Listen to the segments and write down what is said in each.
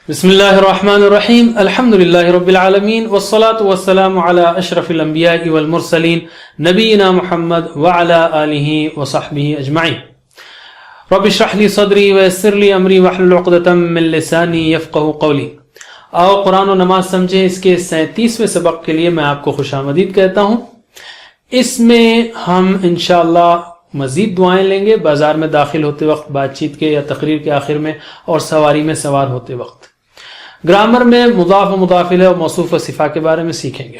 بسم اللہ الرحمن الرحیم الحمد للہ رب العالمین والصلاة والسلام علی اشرف الانبیاء والمرسلین نبینا محمد وعلی آلہ وصحبہ اجمعین رب اشرح لی صدری ویسر لی امری واحلل عقدۃ من لسانی یفقہوا قولی۔ آؤ قرآن و نماز سمجھیں، اس کے 37ویں سبق کے لیے میں آپ کو خوش آمدید کہتا ہوں۔ اس میں ہم انشاءاللہ مزید دعائیں لیں گے، بازار میں داخل ہوتے وقت، بات چیت کے یا تقریر کے آخر میں، اور سواری میں سوار ہوتے وقت۔ گرامر میں مضاف و مضاف الیہ اور موصوف و صفہ کے بارے میں سیکھیں گے،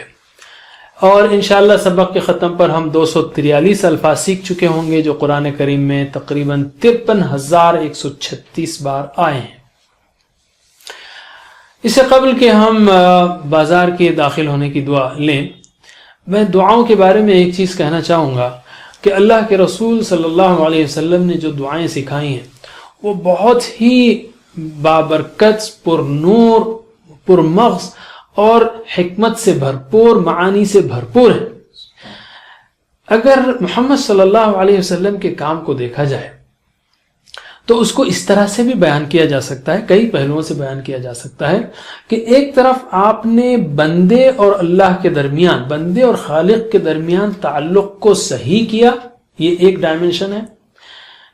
اور انشاءاللہ سبق کے ختم پر ہم 243 الفاظ سیکھ چکے ہوں گے جو قرآن کریم میں تقریباً 53,136 بار آئے ہیں۔ اس سے قبل کہ ہم بازار کے داخل ہونے کی دعا لیں، میں دعاؤں کے بارے میں ایک چیز کہنا چاہوں گا کہ اللہ کے رسول صلی اللہ علیہ وسلم نے جو دعائیں سکھائی ہیں وہ بہت ہی بابرکت، پر نور، پر مغز اور حکمت سے بھرپور، معانی سے بھرپور ہے۔ اگر محمد صلی اللہ علیہ وسلم کے کام کو دیکھا جائے تو اس کو اس طرح سے بھی بیان کیا جا سکتا ہے، کئی پہلوؤں سے بیان کیا جا سکتا ہے کہ ایک طرف آپ نے بندے اور اللہ کے درمیان، بندے اور خالق کے درمیان تعلق کو صحیح کیا، یہ ایک ڈائمنشن ہے،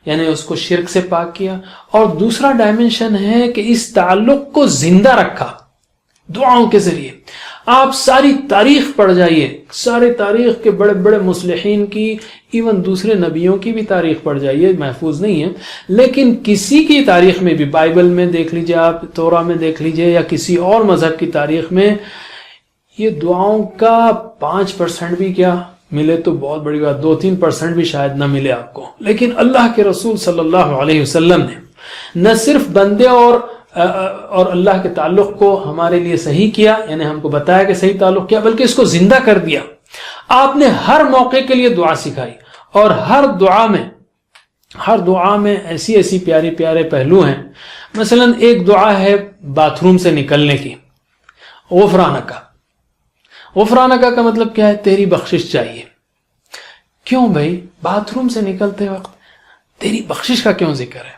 یعنی اس کو شرک سے پاک کیا، اور دوسرا ڈائمنشن ہے کہ اس تعلق کو زندہ رکھا دعاؤں کے ذریعے۔ آپ ساری تاریخ پڑھ جائیے، سارے تاریخ کے بڑے بڑے مصلحین کی، ایون دوسرے نبیوں کی بھی تاریخ پڑھ جائیے، محفوظ نہیں ہے لیکن کسی کی تاریخ میں بھی، بائبل میں دیکھ لیجئے آپ، توراہ میں دیکھ لیجئے، یا کسی اور مذہب کی تاریخ میں، یہ دعاؤں کا 5% بھی کیا ملے تو بہت بڑی بات، 2-3% بھی شاید نہ ملے آپ کو، لیکن اللہ کے رسول صلی اللہ علیہ وسلم نے نہ صرف بندے اور اللہ کے تعلق کو ہمارے لیے صحیح کیا، یعنی ہم کو بتایا کہ صحیح تعلق کیا، بلکہ اس کو زندہ کر دیا۔ آپ نے ہر موقع کے لیے دعا سکھائی، اور ہر دعا میں ایسی ایسی پیارے پیارے پہلو ہیں۔ مثلا ایک دعا ہے باتھ روم سے نکلنے کی، غفرانکا۔ غفرانکا کا مطلب کیا ہے؟ تیری بخشش چاہیے۔ کیوں بھائی؟ باتھ روم سے نکلتے وقت تیری بخشش کا کیوں ذکر ہے؟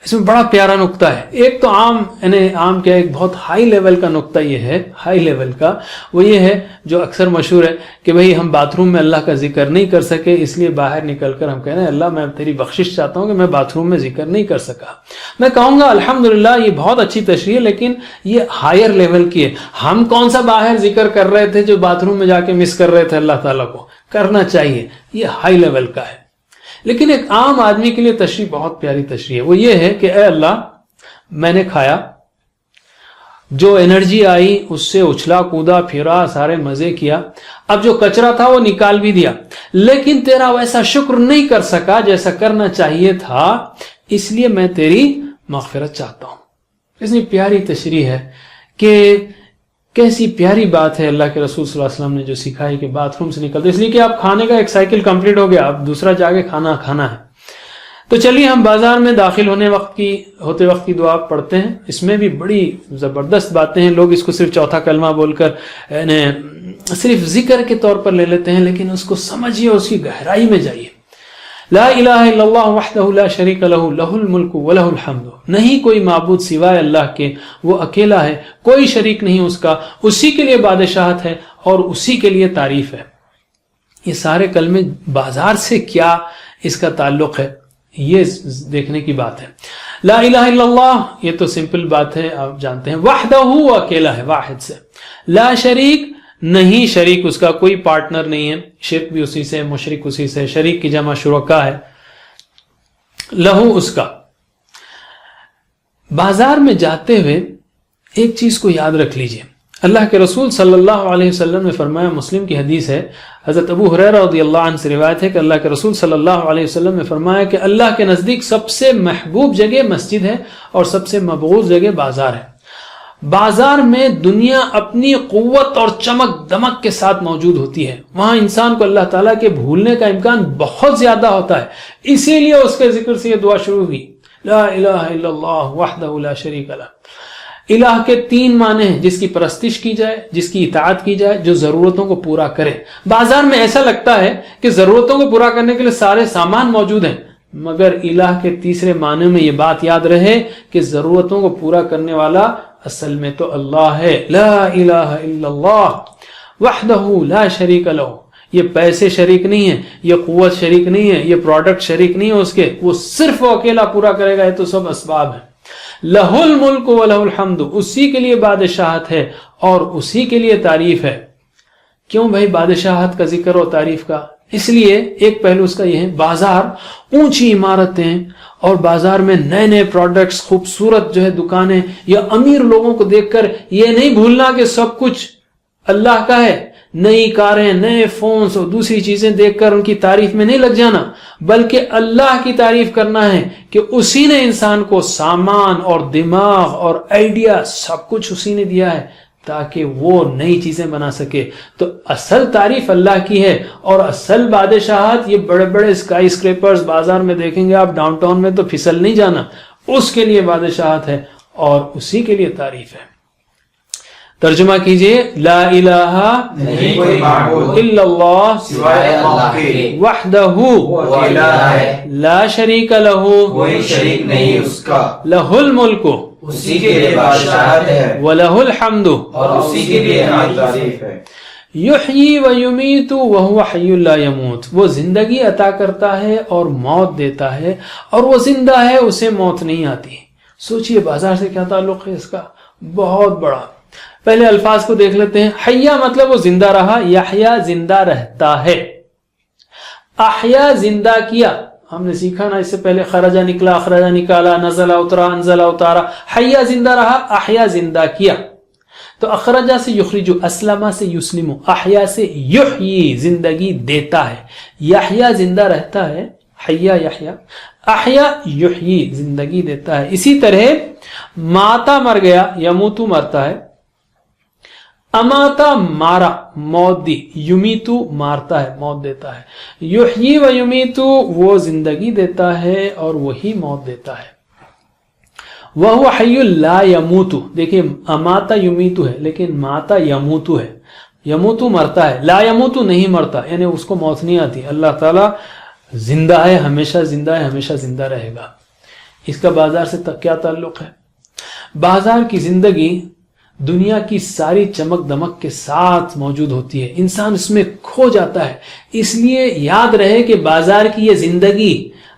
اس میں بڑا پیارا نقطہ ہے۔ ایک تو عام کیا، ایک بہت ہائی لیول کا نقطہ یہ ہے، ہائی لیول کا وہ یہ ہے جو اکثر مشہور ہے کہ بھئی ہم باتھ روم میں اللہ کا ذکر نہیں کر سکے، اس لیے باہر نکل کر ہم کہہ رہے ہیں اللہ میں تیری بخشش چاہتا ہوں کہ میں باتھ روم میں ذکر نہیں کر سکا۔ میں کہوں گا الحمدللہ یہ بہت اچھی تشریح ہے، لیکن یہ ہائر لیول کی ہے۔ ہم کون سا باہر ذکر کر رہے تھے جو باتھ روم میں جا کے مس کر رہے تھے؟ اللہ تعالیٰ کو کرنا چاہیے، یہ ہائی لیول کا ہے۔ لیکن ایک عام آدمی کے لیے تشریح بہت پیاری تشریح ہے، وہ یہ ہے کہ اے اللہ میں نے کھایا، جو انرجی آئی اس سے اچھلا کودا پھرا، سارے مزے کیا، اب جو کچرا تھا وہ نکال بھی دیا، لیکن تیرا ویسا شکر نہیں کر سکا جیسا کرنا چاہیے تھا، اس لیے میں تیری مغفرت چاہتا ہوں۔ اتنی پیاری تشریح ہے کہ کیسی پیاری بات ہے اللہ کے رسول صلی اللہ علیہ وسلم نے جو سکھائی کہ باتھ روم سے نکلتے، اس لیے کہ آپ کھانے کا ایک سائیکل کمپلیٹ ہو گیا، اب دوسرا جا کے کھانا ہے۔ تو چلیے ہم بازار میں داخل ہوتے وقت کی دعا پڑھتے ہیں۔ اس میں بھی بڑی زبردست باتیں ہیں، لوگ اس کو صرف چوتھا کلمہ بول کر صرف ذکر کے طور پر لے لیتے ہیں، لیکن اس کو سمجھیے، اس کی گہرائی میں جائیے۔ لا الہ الا اللہ وحدہ لا شریک لہ لہ الملک ولہ الحمد، نہیں کوئی معبود سوائے اللہ کے، وہ اکیلا ہے، کوئی شریک نہیں اس کا، اسی کے لیے بادشاہت ہے اور اسی کے لیے تعریف ہے۔ یہ سارے کلمے بازار سے کیا اس کا تعلق ہے، یہ دیکھنے کی بات ہے۔ لا الہ الا اللہ یہ تو سمپل بات ہے، آپ جانتے ہیں۔ وحدہ وہ اکیلا ہے، واحد سے۔ لا شریک نہیں شریک اس کا، کوئی پارٹنر نہیں ہے، شرک بھی اسی سے، مشرک اسی سے، شریک کی جمع شرکا ہے۔ لہو اس کا۔ بازار میں جاتے ہوئے ایک چیز کو یاد رکھ لیجئے، اللہ کے رسول صلی اللہ علیہ وسلم نے فرمایا، مسلم کی حدیث ہے، حضرت ابو ہریرہ رضی اللہ عنہ سے روایت ہے کہ اللہ کے رسول صلی اللہ علیہ وسلم نے فرمایا کہ اللہ کے نزدیک سب سے محبوب جگہ مسجد ہے اور سب سے مبغوض جگہ بازار ہے۔ بازار میں دنیا اپنی قوت اور چمک دمک کے ساتھ موجود ہوتی ہے، وہاں انسان کو اللہ تعالیٰ کے بھولنے کا امکان بہت زیادہ ہوتا ہے، اسی لیے اس کے ذکر سے یہ دعا شروع ہوئی، لا الہ الا اللہ وحدہ لا شریک لہ۔ الہ کے 3 معنی ہیں، جس کی پرستش کی جائے، جس کی اطاعت کی جائے، جو ضرورتوں کو پورا کرے۔ بازار میں ایسا لگتا ہے کہ ضرورتوں کو پورا کرنے کے لیے سارے سامان موجود ہیں، مگر الہ کے تیسرے معنی میں یہ بات یاد رہے کہ ضرورتوں کو پورا کرنے والا اصل میں تو اللہ ہے. لا الہ الا اللہ وحدہ لا شریک لہ. یہ پیسے شریک نہیں ہے، یہ قوت شریک نہیں ہے، یہ پروڈکٹ شریک نہیں ہے اس کے، وہ صرف وہ اکیلا پورا کرے گا. یہ تو سب اسباب ہیں. لہ الملک و لہ الحمد. اسی کے لیے بادشاہت ہے اور اسی کے لیے تعریف ہے. کیوں بھائی بادشاہت کا ذکر ہو تعریف کا؟ اس لیے ایک پہلو اس کا یہ ہے، بازار اونچی عمارتیں اور بازار میں نئے نئے پروڈکٹس، خوبصورت جو ہے دکانیں یا امیر لوگوں کو دیکھ کر یہ نہیں بھولنا کہ سب کچھ اللہ کا ہے. نئی کاریں، نئے فونز اور دوسری چیزیں دیکھ کر ان کی تعریف میں نہیں لگ جانا، بلکہ اللہ کی تعریف کرنا ہے کہ اسی نے انسان کو سامان اور دماغ اور آئیڈیا سب کچھ اسی نے دیا ہے تاکہ وہ نئی چیزیں بنا سکے. تو اصل تعریف اللہ کی ہے اور اصل بادشاہت یہ بڑے بڑے اسکائی اسکریپرز بازار میں دیکھیں گے آپ، ڈاؤن ٹاؤن میں تو پھسل نہیں جانا. اس کے لیے بادشاہت ہے اور اسی کے لیے تعریف ہے. ترجمہ کیجئے، لا الہ نہیں کوئی معبود الا اللہ سوائے اللہ کے، وحدہ وہ اکیلا ہے، لا شریک لہ کوئی شریک نہیں اس کا، لہ الملک اسی کے لیے بادشاہت ہے ولہ الحمد اور اسی کے لیے تعریف ہے. یحیی و یمیت وہو حی لا یموت. وہ زندگی عطا کرتا ہے اور موت دیتا ہے اور وہ زندہ ہے، اسے موت نہیں آتی. سوچئے بازار سے کیا تعلق ہے اس کا؟ بہت بڑا. پہلے الفاظ کو دیکھ لیتے ہیں. حیا مطلب وہ زندہ رہا، یحیا زندہ رہتا ہے. احیا زندہ کیا، ہم نے سیکھا نا اس سے پہلے، خرجہ نکلا، اخرجہ نکالا، نزلہ اترا، انزلہ اتارا. حیا زندہ رہا، احیا زندہ کیا. تو اخرجہ سے یخرجو، اسلمہ سے یسلمو، احیا سے یحیی زندگی دیتا ہے. یحیا زندہ رہتا ہے، حیا یحیا، احیا یحیی زندگی دیتا ہے. اسی طرح ماتا مر گیا، یموتو مرتا ہے. اماتا مارا موت دی، یمیتو مارتا ہے موت دیتا ہے. یحیی و یمیتو وہ زندگی دیتا ہے اور وہی موت دیتا ہے. وہو حی لا یموتو، دیکھیں اماتا یمیتو ہے لیکن ماتا یموتو ہے. یموتو مرتا ہے، لا یموتو نہیں مرتا، یعنی اس کو موت نہیں آتی. اللہ تعالیٰ زندہ ہے، ہمیشہ زندہ ہے، ہمیشہ زندہ رہے گا. اس کا بازار سے کیا تعلق ہے؟ بازار کی زندگی دنیا کی ساری چمک دمک کے ساتھ موجود ہوتی ہے، انسان اس میں کھو جاتا ہے. اس لیے یاد رہے کہ بازار کی یہ زندگی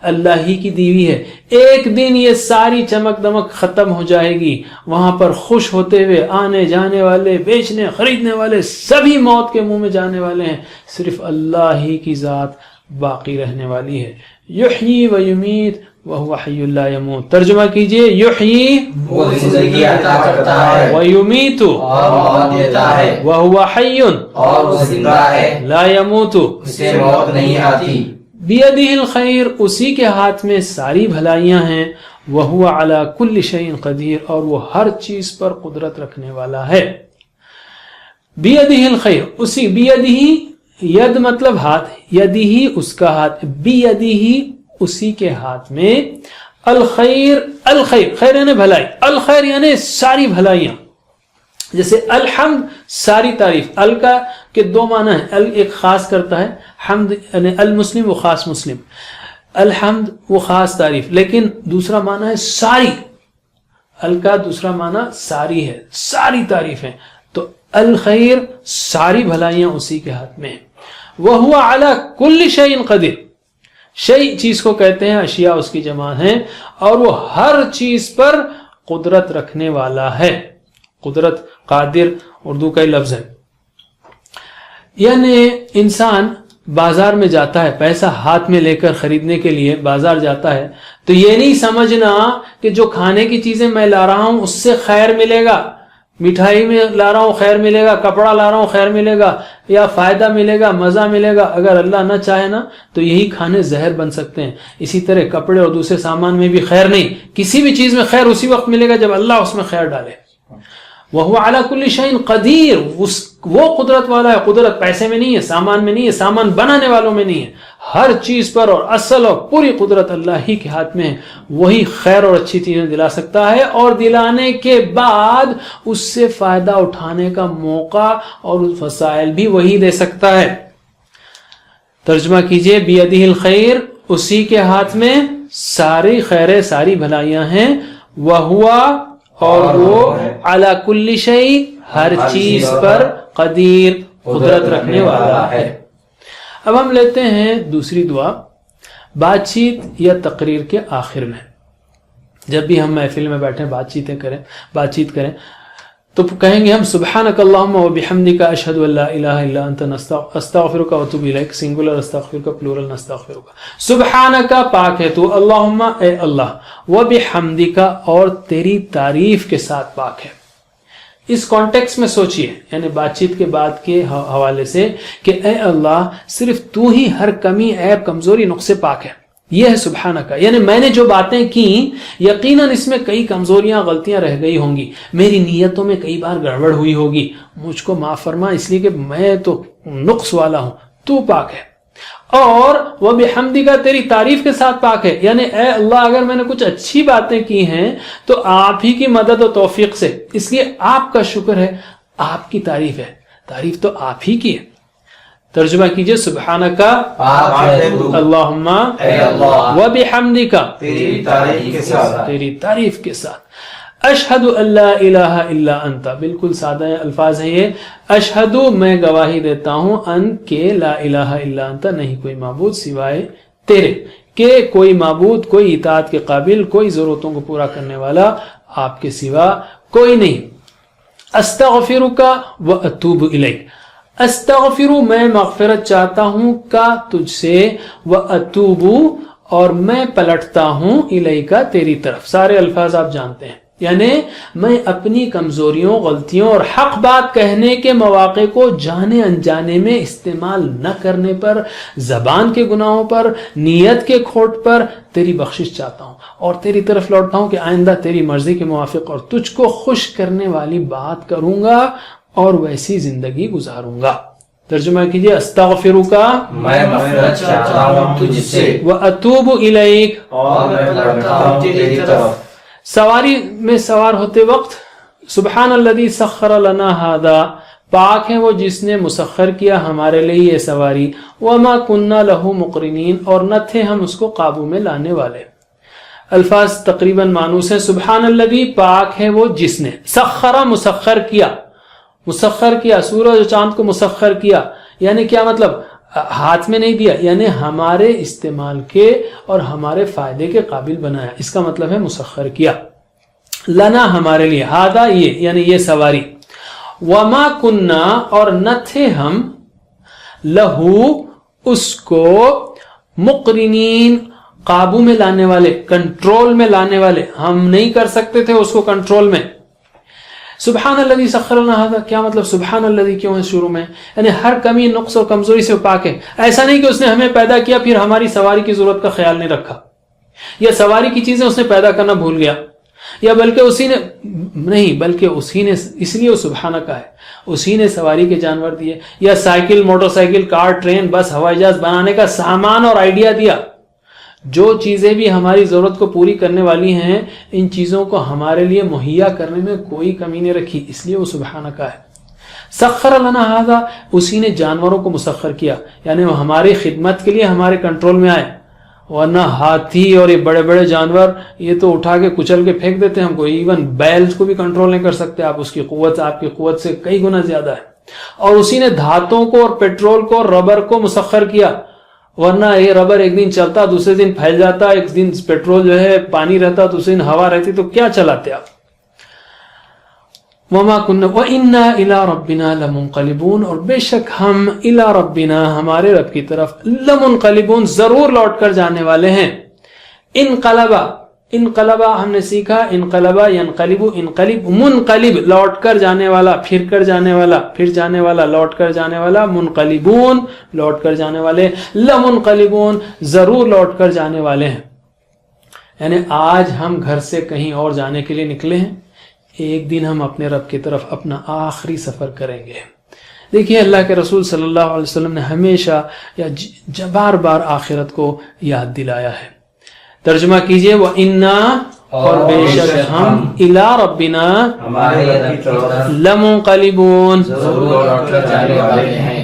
اللہ ہی کی دیوی ہے. ایک دن یہ ساری چمک دمک ختم ہو جائے گی. وہاں پر خوش ہوتے ہوئے آنے جانے والے، بیچنے خریدنے والے سبھی موت کے منہ میں جانے والے ہیں. صرف اللہ ہی کی ذات باقی رہنے والی ہے. یحیی و یمیت وہو حی لا یموت. ترجمہ کیجئے، یحیی وہ زندگی عطا کرتا ہے و یمیت اور موت دیتا ہے، وہو حی اور وہ زندہ ہے، لا یموت. اسے موت نہیں آتی. بیدہ الخیر، اسی کے ہاتھ میں ساری بھلائیاں ہیں. وہو علی کل شیء قدیر، اور وہ ہر چیز پر قدرت رکھنے والا ہے. بیدہ الخیر، اسی بیدہ، ید مطلب ہاتھ، یدہ اس کا ہاتھ، بیدہ اسی کے ہاتھ میں. الخیر، الخیر خیر یعنی بھلائی، الخیر یعنی ساری بھلائیاں. جیسے الحمد ساری تعریف، ال کا کے دو معنی ہیں. ال ایک خاص کرتا ہے، حمد یعنی المسلم وہ خاص مسلم، الحمد وہ خاص تعریف، لیکن دوسرا معنی ہے ساری. ال کا دوسرا معنی ساری ہے، ساری تعریف ہے. تو الخیر ساری بھلائیاں اسی کے ہاتھ میں ہیں. وَهُوَ عَلَى كُلِّ شَيْءٍ قَدِيرٌ، شیء چیز کو کہتے ہیں، اشیاء اس کی جمع ہیں، اور وہ ہر چیز پر قدرت رکھنے والا ہے. قدرت، قادر اردو کا ہی لفظ ہے. یعنی انسان بازار میں جاتا ہے، پیسہ ہاتھ میں لے کر خریدنے کے لیے بازار جاتا ہے، تو یہ نہیں سمجھنا کہ جو کھانے کی چیزیں میں لا رہا ہوں اس سے خیر ملے گا. مٹھائی میں لا رہا ہوں خیر ملے گا، کپڑا لا رہا ہوں خیر ملے گا، یا فائدہ ملے گا، مزہ ملے گا. اگر اللہ نہ چاہے نا تو یہی کھانے زہر بن سکتے ہیں. اسی طرح کپڑے اور دوسرے سامان میں بھی خیر نہیں. کسی بھی چیز میں خیر اسی وقت ملے گا جب اللہ اس میں خیر ڈالے. وَهُوَ عَلَى كُلِّ شَيْءٍ قَدِيرٌ، وہ قدرت والا ہے. قدرت پیسے میں نہیں ہے، سامان میں نہیں ہے، سامان بنانے والوں میں نہیں ہے. ہر چیز پر اور اصل اور پوری قدرت اللہ ہی کے ہاتھ میں ہے. وہی خیر اور اچھی چیزیں دلا سکتا ہے، اور دلانے کے بعد اس سے فائدہ اٹھانے کا موقع اور وسائل بھی وہی دے سکتا ہے. ترجمہ کیجئے، بیدہ الخیر، اسی کے ہاتھ میں ساری خیریں ساری بھلائیاں ہیں، وہوا اور وہ علی کل شیء ہر چیز پر قدیر قدرت رکھنے والا ہے۔ اب ہم لیتے ہیں دوسری دعا بات چیت یا تقریر کے آخر میں۔ جب بھی ہم محفل میں بیٹھیں بات چیت کریں تو کہیں گے ہم سبحانک اللہم و بحمدک اشہد ان لا الہ الا انت استغفرک و اتوب الیک، سنگولر استغفرک، پلورل استغفرک۔ سبحانک پاک ہے تو، اللہم اے اللہ، و بحمدک اور تیری تعریف کے ساتھ پاک ہے۔ اس کانٹیکس میں سوچئے، یعنی بات چیت کے بعد کے حوالے سے کہ اے اللہ صرف تو ہی ہر کمی عیب کمزوری نقصے پاک ہے، یہ ہے سبحانک، یعنی میں نے جو باتیں کی یقیناً اس میں کئی کمزوریاں غلطیاں رہ گئی ہوں گی، میری نیتوں میں کئی بار گڑبڑ ہوئی ہوگی، مجھ کو معاف فرما اس لیے کہ میں تو نقص والا ہوں، تو پاک ہے۔ اور وہ بحمدک تیری تعریف کے ساتھ پاک ہے، یعنی اے اللہ اگر میں نے کچھ اچھی باتیں کی ہیں تو آپ ہی کی مدد و توفیق سے، اس لیے آپ کا شکر ہے، آپ کی تعریف ہے، تعریف تو آپ ہی کی ہے۔ ترجمہ کیجئے سبحانک اللہم و بحمدک تیری تعریف کے ساتھ، اشہد ان لا الہ الا انت، بالکل سادہ الفاظ ہیں یہ، اشہد میں گواہی دیتا ہوں، ان کہ لا الہ الا انت نہیں کوئی معبود سوائے تیرے، کہ کوئی معبود کوئی اطاعت کے قابل کوئی ضرورتوں کو پورا کرنے والا آپ کے سوا کوئی نہیں۔ استغفرک و اتوب الیک، استغفرو میں مغفرت چاہتا ہوں کا تجھ سے، و اتوبو اور میں پلٹتا ہوں الیکا تیری طرف، سارے الفاظ آپ جانتے ہیں، یعنی میں اپنی کمزوریوں غلطیوں اور حق بات کہنے کے مواقع کو جانے انجانے میں استعمال نہ کرنے پر، زبان کے گناہوں پر، نیت کے کھوٹ پر تیری بخشش چاہتا ہوں اور تیری طرف لوٹتا ہوں کہ آئندہ تیری مرضی کے موافق اور تجھ کو خوش کرنے والی بات کروں گا اور ویسی زندگی گزاروں گا۔ ترجمہ کیجئے استغفرک میں مغفرت چاہتا ہوں تجھ سے، و اتوب الیک اور میں پلٹتا ہوں تیری طرف۔ سواری میں سوار ہوتے وقت سبحان الذی سخر لنا ھذا، پاک ہے وہ جس نے مسخر کیا ہمارے لیے یہ سواری، وما کننا لہ مقرنین اور نہ تھے ہم اس کو قابو میں لانے والے۔ الفاظ تقریباً مانوس ہیں۔ سبحان الذی پاک ہے وہ جس نے، سخر مسخر کیا، مسخر کیا، سورج و چاند کو مسخر کیا، یعنی کیا مطلب؟ ہاتھ میں نہیں دیا، یعنی ہمارے استعمال کے اور ہمارے فائدے کے قابل بنایا، اس کا مطلب ہے مسخر کیا، لنا ہمارے لیے، ہادا یہ یعنی یہ سواری، وما کننا اور نہ تھے ہم، لہو اس کو، مقرنین قابو میں لانے والے، کنٹرول میں لانے والے، ہم نہیں کر سکتے تھے اس کو کنٹرول میں۔ سبحان الذی سخر لنا ھذا، کیا مطلب سبحان الذی کیوں ہے شروع میں؟ یعنی ہر کمی نقص اور کمزوری سے پاک ہے، ایسا نہیں کہ اس نے ہمیں پیدا کیا پھر ہماری سواری کی ضرورت کا خیال نہیں رکھا، یا سواری کی چیزیں اس نے پیدا کرنا بھول گیا، یا بلکہ اسی نے نہیں، بلکہ اسی نے، اس لیے وہ سبحانہ کا ہے، اسی نے سواری کے جانور دیے، یا سائیکل، موٹر سائیکل، کار، ٹرین، بس، ہوائی جہاز بنانے کا سامان اور آئیڈیا دیا۔ جو چیزیں بھی ہماری ضرورت کو پوری کرنے والی ہیں ان چیزوں کو ہمارے لیے مہیا کرنے میں کوئی کمی نہیں رکھی، اس لیے وہ سبحانہ کا ہے۔ سخر لنا ھذا، اسی نے جانوروں کو مسخر کیا، یعنی وہ ہماری خدمت کے لیے ہمارے کنٹرول میں آئے، ورنہ ہاتھی اور یہ بڑے بڑے جانور یہ تو اٹھا کے کچل کے پھینک دیتے ہیں ہم کو، ایون بیلز کو بھی کنٹرول نہیں کر سکتے آپ، اس کی قوت آپ کی قوت سے کئی گنا زیادہ ہے۔ اور اسی نے دھاتوں کو اور پیٹرول کو اور ربر کو مسخر کیا، ورنہ یہ ربر ایک دن چلتا دوسرے دن پھیل جاتا، ایک دن پیٹرول جو ہے پانی رہتا دوسرے دن ہوا رہتی، تو کیا چلاتے آپ؟ وما كنا وإنا إلى ربنا لمنقلبون، اور بے شک ہم إلى ربنا ہمارے رب کی طرف، لمنقلبون ضرور لوٹ کر جانے والے ہیں۔ انقلبا، انقلبا ہم نے سیکھا، انقلبا ینقلب، انقلب منقلب لوٹ کر جانے والا، پھر کر جانے والا، پھر جانے والا، لوٹ کر جانے والا، منقلبون لوٹ کر جانے والے، لمنقلبون ضرور لوٹ کر جانے والے ہیں۔ یعنی آج ہم گھر سے کہیں اور جانے کے لیے نکلے ہیں، ایک دن ہم اپنے رب کی طرف اپنا آخری سفر کریں گے۔ دیکھیے اللہ کے رسول صلی اللہ علیہ وسلم نے ہمیشہ یا بار بار آخرت کو یاد دلایا ہے۔ ترجمہ کیجئے وَإِنَّا اور بے شک ہم إِلَىٰ رَبِّنَا ہمارے رب کی طرف لَمُنقَلِبُونَ ضرور لوٹ کر جانے والے ہیں۔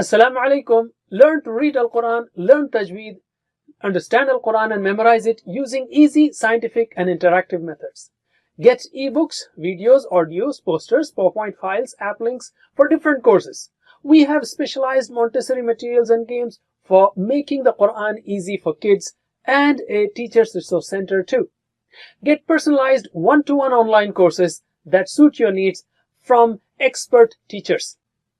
Assalamu alaikum. Learn to read Al-Quran, learn tajweed, understand Al-Quran and memorize it using easy, scientific and interactive methods. Get ebooks, videos, audios, posters, PowerPoint files, app links for different courses. We have specialized Montessori materials and games for making the Quran easy for kids and a teacher's resource center too. Get personalized one-to-one online courses that suit your needs from expert teachers.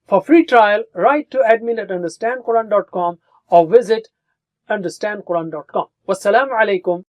For free trial, write to admin@understandquran.com or visit understandquran.com. Wassalamu alaikum